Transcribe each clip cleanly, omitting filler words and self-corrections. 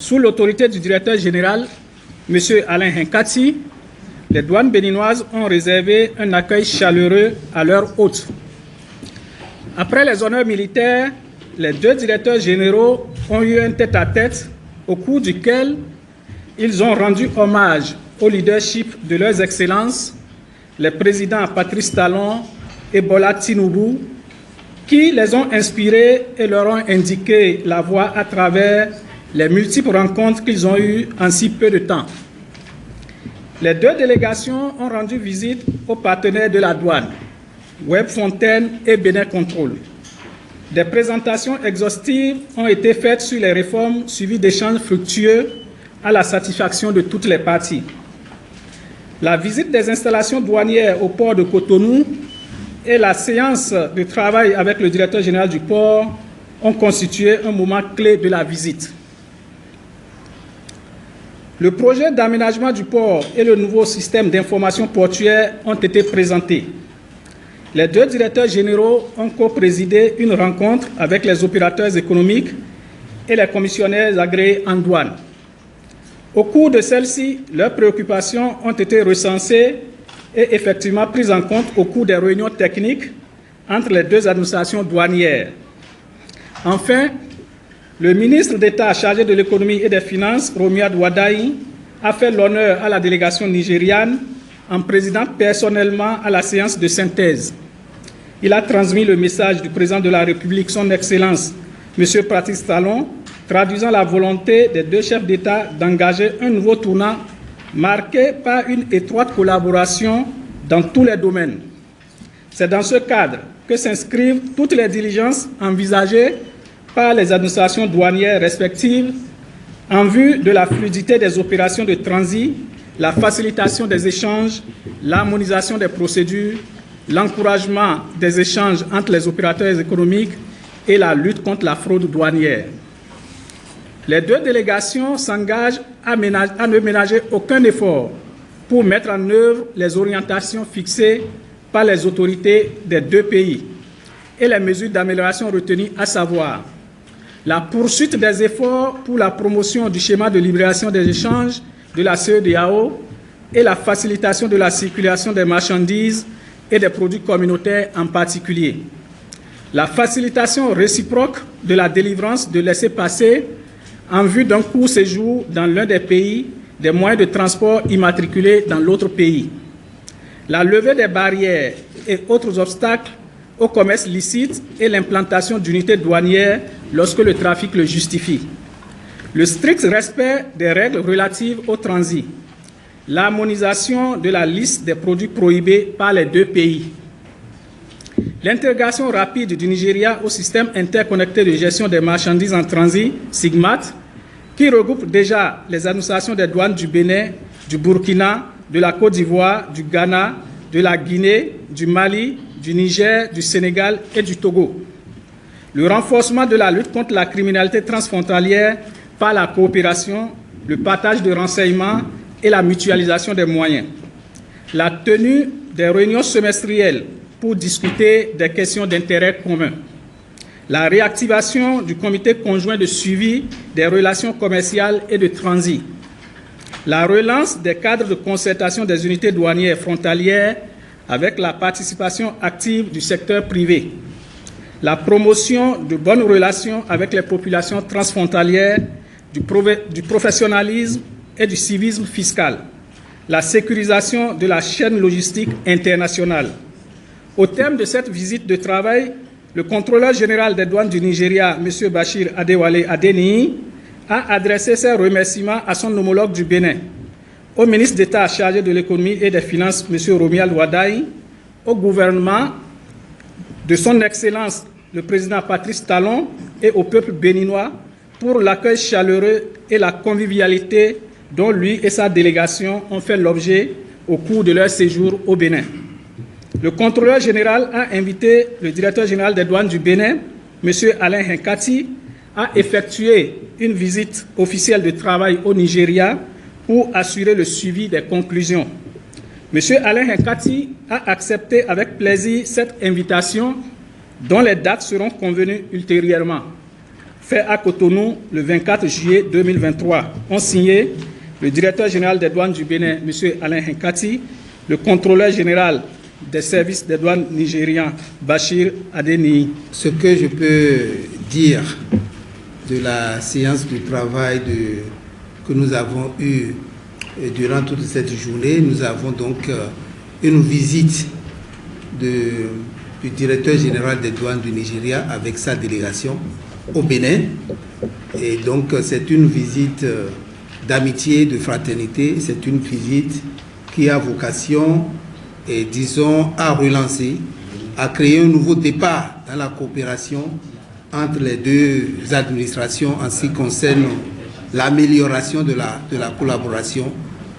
Sous l'autorité du directeur général, M. Alain Hinkati, les douanes béninoises ont réservé un accueil chaleureux à leur hôte. Après les honneurs militaires, les deux directeurs généraux ont eu un tête-à-tête au cours duquel ils ont rendu hommage au leadership de leurs excellences, les présidents Patrice Talon et Bola Tinubu, qui les ont inspirés et leur ont indiqué la voie à travers les multiples rencontres qu'ils ont eues en si peu de temps. Les deux délégations ont rendu visite aux partenaires de la douane, Webfontaine et Bénin Control. Des présentations exhaustives ont été faites sur les réformes suivies d'échanges fructueux à la satisfaction de toutes les parties. La visite des installations douanières au port de Cotonou et la séance de travail avec le directeur général du port ont constitué un moment clé de la visite. Le projet d'aménagement du port et le nouveau système d'information portuaire ont été présentés. Les deux directeurs généraux ont co-présidé une rencontre avec les opérateurs économiques et les commissionnaires agréés en douane. Au cours de celle-ci, leurs préoccupations ont été recensées et effectivement prises en compte au cours des réunions techniques entre les deux administrations douanières. Enfin, le ministre d'État chargé de l'économie et des finances, Romuald Wadaï, a fait l'honneur à la délégation nigériane en présidant personnellement à la séance de synthèse. Il a transmis le message du président de la République, son Excellence, M. Patrice Talon, traduisant la volonté des deux chefs d'État d'engager un nouveau tournant marqué par une étroite collaboration dans tous les domaines. C'est dans ce cadre que s'inscrivent toutes les diligences envisagées par les administrations douanières respectives en vue de la fluidité des opérations de transit, la facilitation des échanges, l'harmonisation des procédures, l'encouragement des échanges entre les opérateurs économiques et la lutte contre la fraude douanière. Les deux délégations s'engagent à ne ménager aucun effort pour mettre en œuvre les orientations fixées par les autorités des deux pays et les mesures d'amélioration retenues, à savoir la poursuite des efforts pour la promotion du schéma de libération des échanges de la CEDEAO et la facilitation de la circulation des marchandises et des produits communautaires en particulier. La facilitation réciproque de la délivrance de laissez-passer en vue d'un court séjour dans l'un des pays, des moyens de transport immatriculés dans l'autre pays. La levée des barrières et autres obstacles au commerce licite et l'implantation d'unités douanières lorsque le trafic le justifie. Le strict respect des règles relatives au transit. L'harmonisation de la liste des produits prohibés par les deux pays. L'intégration rapide du Nigeria au système interconnecté de gestion des marchandises en transit, SIGMAT, qui regroupe déjà les administrations des douanes du Bénin, du Burkina, de la Côte d'Ivoire, du Ghana, de la Guinée, du Mali, du Niger, du Sénégal et du Togo. Le renforcement de la lutte contre la criminalité transfrontalière par la coopération, le partage de renseignements et la mutualisation des moyens. La tenue des réunions semestrielles pour discuter des questions d'intérêt commun. La réactivation du comité conjoint de suivi des relations commerciales et de transit. La relance des cadres de concertation des unités douanières frontalières avec la participation active du secteur privé. La promotion de bonnes relations avec les populations transfrontalières, du professionnalisme et du civisme fiscal. La sécurisation de la chaîne logistique internationale. Au terme de cette visite de travail, le contrôleur général des douanes du Nigeria, M. Bachir Adewale Adeniyi, a adressé ses remerciements à son homologue du Bénin, au ministre d'État chargé de l'économie et des finances, M. Romuald Wadaï, au gouvernement de son Excellence, le président Patrice Talon, et au peuple béninois pour l'accueil chaleureux et la convivialité dont lui et sa délégation ont fait l'objet au cours de leur séjour au Bénin. Le contrôleur général a invité le directeur général des douanes du Bénin, M. Alain Hinkati, à effectuer une visite officielle de travail au Nigeria pour assurer le suivi des conclusions. M. Alain Hinkati a accepté avec plaisir cette invitation dont les dates seront convenues ultérieurement. fait à Cotonou le 24 juillet 2023 ont signé le directeur général des douanes du Bénin, M. Alain Hinkati, le contrôleur général des services des douanes nigérians, Bachir Adeni. Ce que je peux dire de la séance de travail que nous avons eue durant toute cette journée, nous avons donc une visite du directeur général des douanes du Nigeria avec sa délégation au Bénin. Et donc c'est une visite d'amitié, de fraternité, c'est une visite qui a vocation, et disons, à relancer, à créer un nouveau départ dans la coopération entre les deux administrations en ce qui concerne l'amélioration de la collaboration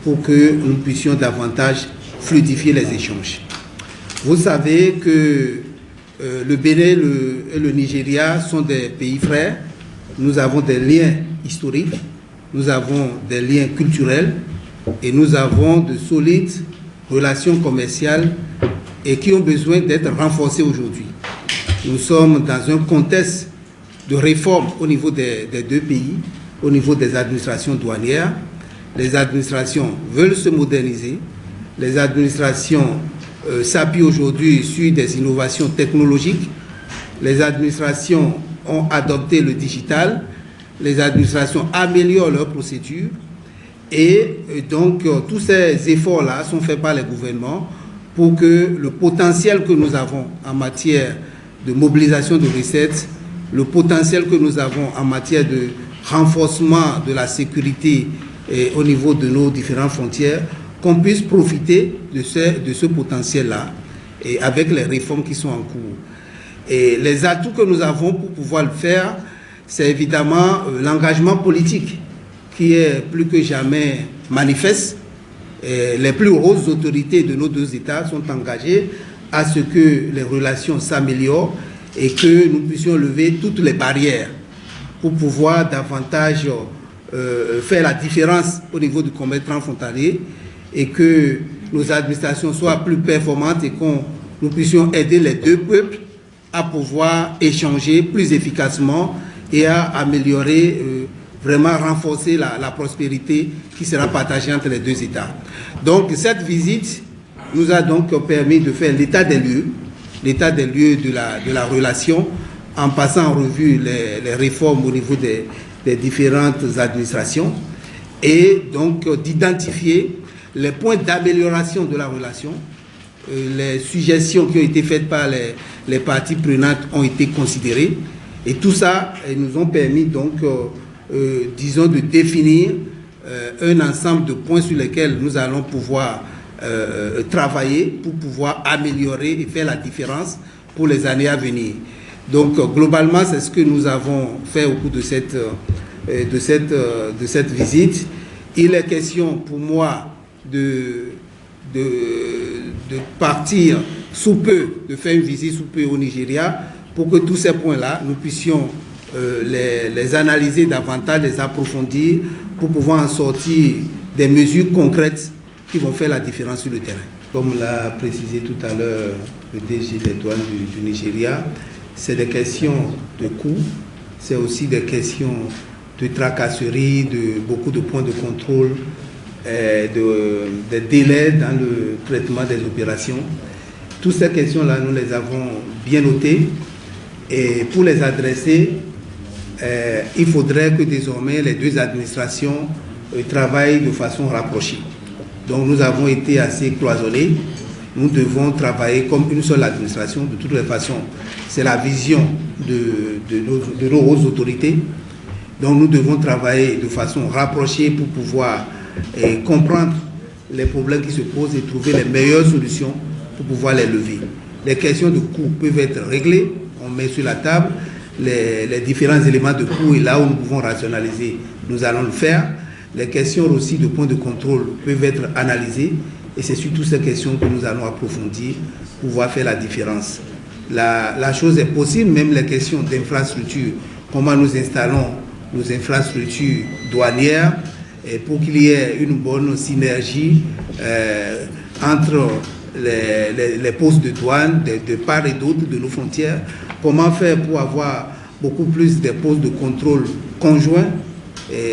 pour que nous puissions davantage fluidifier les échanges. Vous savez que le Bénin et le Nigeria sont des pays frères. Nous avons des liens historiques, nous avons des liens culturels et nous avons de solides relations commerciales et qui ont besoin d'être renforcées aujourd'hui. Nous sommes dans un contexte de réforme au niveau des deux pays, au niveau des administrations douanières. Les administrations veulent se moderniser. Les administrations s'appuient aujourd'hui sur des innovations technologiques. Les administrations ont adopté le digital. Les administrations améliorent leurs procédures. Et donc, tous ces efforts-là sont faits par les gouvernements pour que le potentiel que nous avons en matière de mobilisation de recettes, le potentiel que nous avons en matière de renforcement de la sécurité au niveau de nos différentes frontières, qu'on puisse profiter de ce potentiel-là et avec les réformes qui sont en cours. Et les atouts que nous avons pour pouvoir le faire, c'est évidemment l'engagement politique qui est plus que jamais manifeste. Et les plus hautes autorités de nos deux États sont engagées à ce que les relations s'améliorent et que nous puissions lever toutes les barrières pour pouvoir davantage faire la différence au niveau du commerce transfrontalier et que nos administrations soient plus performantes et que nous puissions aider les deux peuples à pouvoir échanger plus efficacement et à améliorer, vraiment renforcer la prospérité qui sera partagée entre les deux États. Donc cette visite nous a donc permis de faire l'état des lieux de la relation en passant en revue les réformes au niveau des différentes administrations et donc d'identifier les points d'amélioration de la relation. Les suggestions qui ont été faites par les parties prenantes ont été considérées et tout ça nous ont permis donc, disons, de définir un ensemble de points sur lesquels nous allons pouvoir travailler pour pouvoir améliorer et faire la différence pour les années à venir. Donc globalement, c'est ce que nous avons fait au cours de cette visite. Il est question pour moi de partir sous peu, de faire une visite sous peu au Nigeria pour que tous ces points-là, nous puissions les analyser davantage, les approfondir pour pouvoir en sortir des mesures concrètes qui vont faire la différence sur le terrain. Comme l'a précisé tout à l'heure le DG des douanes du Nigeria, c'est des questions de coûts, c'est aussi des questions de tracasserie, de beaucoup de points de contrôle, des délais dans le traitement des opérations. Toutes ces questions-là, nous les avons bien notées et pour les adresser, il faudrait que désormais les deux administrations travaillent de façon rapprochée. Donc nous avons été assez cloisonnés. Nous devons travailler comme une seule administration. De toutes les façons, c'est la vision de nos hautes autorités. Donc nous devons travailler de façon rapprochée pour pouvoir comprendre les problèmes qui se posent et trouver les meilleures solutions pour pouvoir les lever. Les questions de coûts peuvent être réglées. On met sur la table les différents éléments de coûts et là où nous pouvons rationaliser, nous allons le faire. Les questions aussi de points de contrôle peuvent être analysées et c'est surtout ces questions que nous allons approfondir pour pouvoir faire la différence. La chose est possible, même les questions d'infrastructure, comment nous installons nos infrastructures douanières et pour qu'il y ait une bonne synergie entre les postes de douane de part et d'autre de nos frontières, comment faire pour avoir beaucoup plus des postes de contrôle conjoints.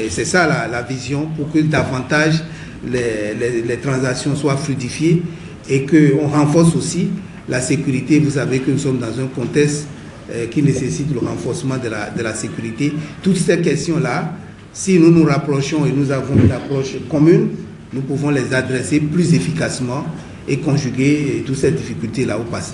C'est ça la vision, pour que davantage les transactions soient fluidifiées et qu'on renforce aussi la sécurité. Vous savez que nous sommes dans un contexte qui nécessite le renforcement de la sécurité. Toutes ces questions-là, si nous nous rapprochons et nous avons une approche commune, nous pouvons les adresser plus efficacement et conjuguer toutes ces difficultés-là au passé.